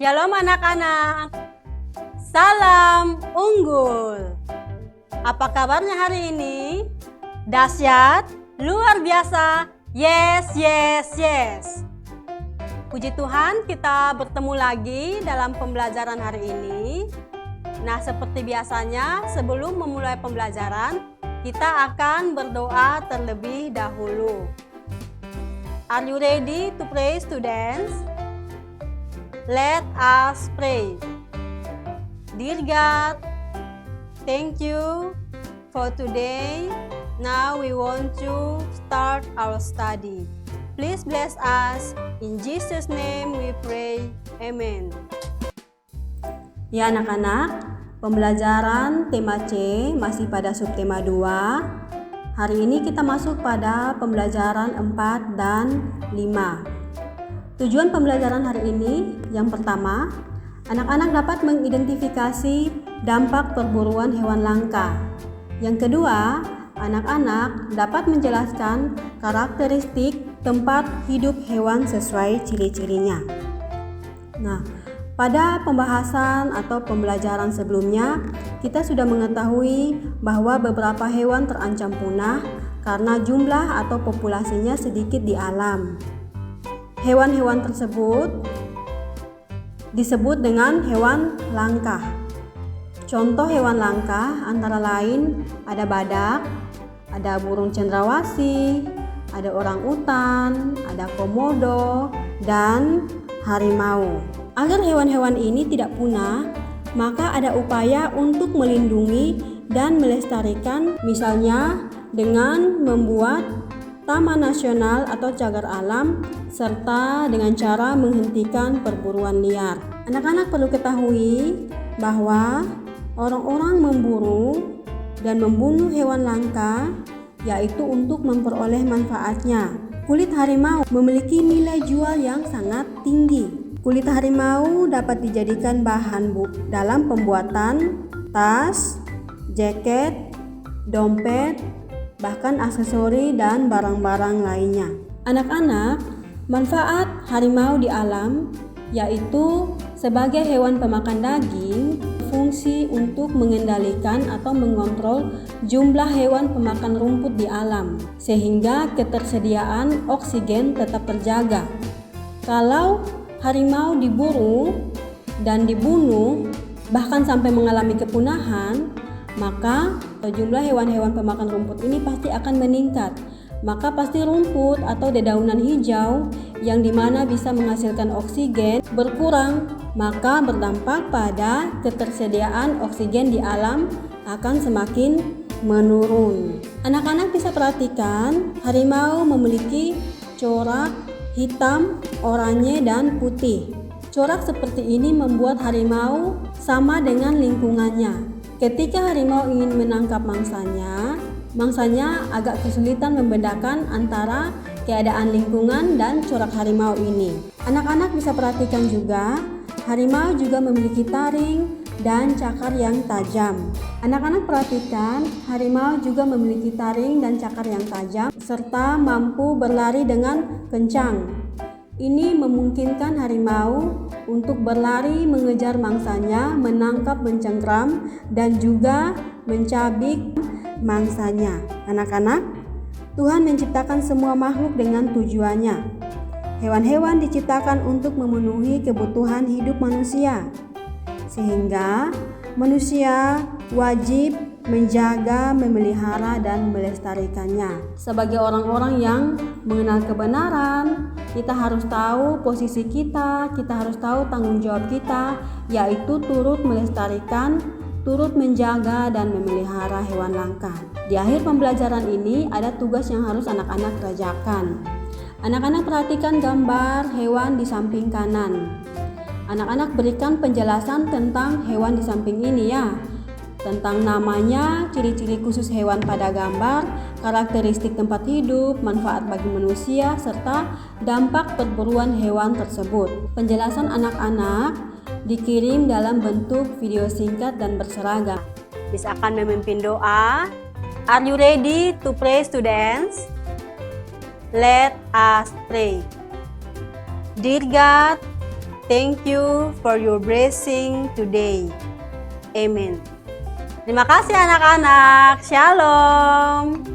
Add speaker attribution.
Speaker 1: Shalom anak-anak, salam unggul. Apa kabarnya hari ini? Dahsyat, luar biasa, yes, yes, yes. Puji Tuhan, kita bertemu lagi dalam pembelajaran hari ini. Nah, seperti biasanya, sebelum memulai pembelajaran, kita akan berdoa terlebih dahulu. Are you ready to pray, students? Let us pray. Dear God, thank you for today. Now we want to start our study. Please bless us. In Jesus' name we pray. Amen. Ya anak-anak, pembelajaran tema C masih pada subtema 2. Hari ini kita masuk pada pembelajaran 4 dan 5. Tujuan pembelajaran hari ini, yang pertama, anak-anak dapat mengidentifikasi dampak perburuan hewan langka. Yang kedua, anak-anak dapat menjelaskan karakteristik tempat hidup hewan sesuai ciri-cirinya. Nah, pada pembahasan atau pembelajaran sebelumnya, kita sudah mengetahui bahwa beberapa hewan terancam punah karena jumlah atau populasinya sedikit di alam. Hewan-hewan tersebut disebut dengan hewan langka. Contoh hewan langka antara lain ada badak, ada burung cendrawasih, ada orangutan, ada komodo, dan harimau. Agar hewan-hewan ini tidak punah, maka ada upaya untuk melindungi dan melestarikan, misalnya dengan membuat taman nasional atau cagar alam, serta dengan cara menghentikan perburuan liar. Anak-anak perlu ketahui bahwa orang-orang memburu dan membunuh hewan langka yaitu untuk memperoleh manfaatnya. Kulit harimau memiliki nilai jual yang sangat tinggi. Kulit harimau dapat dijadikan bahan dalam pembuatan tas, jaket, dompet, bahkan aksesori dan barang-barang lainnya. Anak-anak, manfaat harimau di alam yaitu sebagai hewan pemakan daging, fungsi untuk mengendalikan atau mengontrol jumlah hewan pemakan rumput di alam, sehingga ketersediaan oksigen tetap terjaga. Kalau harimau diburu dan dibunuh, bahkan sampai mengalami kepunahan, maka jumlah hewan-hewan pemakan rumput ini pasti akan meningkat. Maka pasti rumput atau dedaunan hijau yang dimana bisa menghasilkan oksigen berkurang, maka berdampak pada ketersediaan oksigen di alam akan semakin menurun. Anak-anak bisa perhatikan harimau memiliki corak hitam, oranye, dan putih. Corak seperti ini membuat harimau sama dengan lingkungannya. Ketika harimau ingin menangkap mangsanya agak kesulitan membedakan antara keadaan lingkungan dan corak harimau ini. Anak-anak bisa perhatikan juga, harimau juga memiliki taring dan cakar yang tajam. Anak-anak perhatikan, harimau juga memiliki taring dan cakar yang tajam, serta mampu berlari dengan kencang. Ini memungkinkan harimau untuk berlari mengejar mangsanya, menangkap, mencengkram, dan juga mencabik mangsanya. Anak-anak, Tuhan menciptakan semua makhluk dengan tujuannya. Hewan-hewan diciptakan untuk memenuhi kebutuhan hidup manusia, sehingga manusia wajib menjaga, memelihara, dan melestarikannya. Sebagai orang-orang yang mengenal kebenaran, kita harus tahu posisi kita harus tahu tanggung jawab kita, yaitu turut melestarikan, turut menjaga, dan memelihara hewan langka. Di akhir pembelajaran ini ada tugas yang harus anak-anak kerjakan. Anak-anak perhatikan gambar hewan di samping kanan. Anak-anak berikan penjelasan tentang hewan di samping ini ya. Tentang namanya, ciri-ciri khusus hewan pada gambar, karakteristik tempat hidup, manfaat bagi manusia, serta dampak perburuan hewan tersebut. Penjelasan anak-anak dikirim dalam bentuk video singkat dan berseragam. Bisa akan memimpin doa. Are you ready to pray, students? Let us pray. Dear God, thank you for your blessing today. Amen. Terima kasih anak-anak. Shalom.